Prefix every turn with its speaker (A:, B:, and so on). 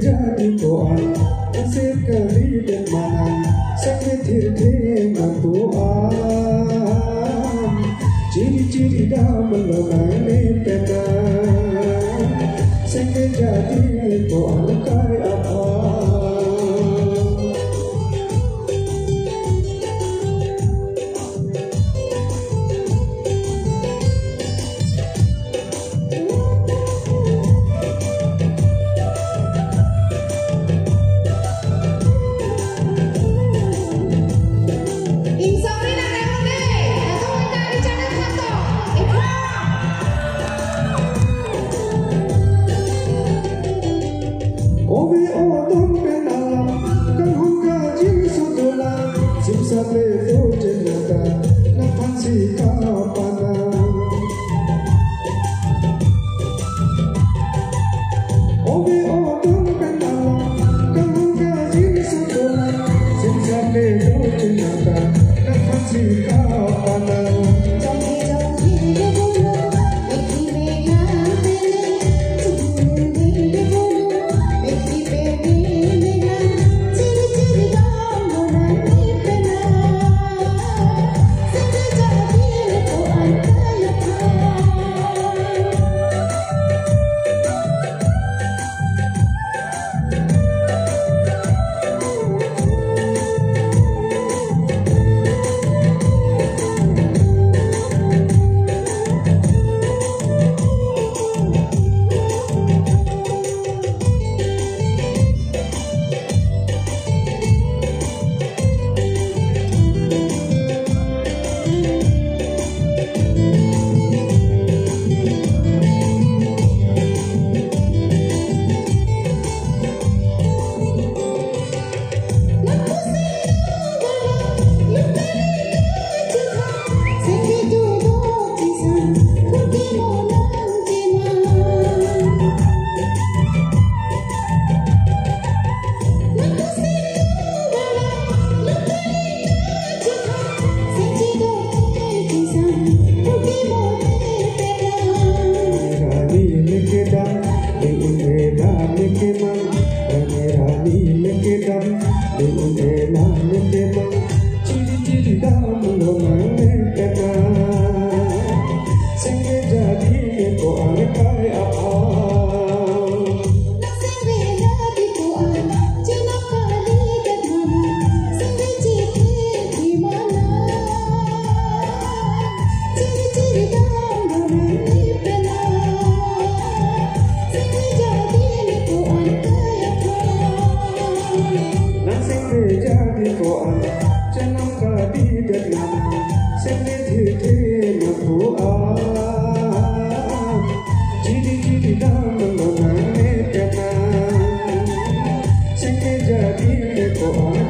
A: jadi koan nasib kali dan manang sakit hati matuan ciri-ciri dah melonai pena sakit jadi koan kai apa Ovi odom penalam kan hongka jing sudula simsa pleto jenaka na pansi kapana Ovi odom penalam kan hongka jing sudula simsa pleto jenaka na pansi kapana ciri-ciri dah melonai pena sehingga jadi koan kai apa jadi koan jangan kadi dengan sakit hati matuan ciri-ciri dah melonai pena sakit jadi koan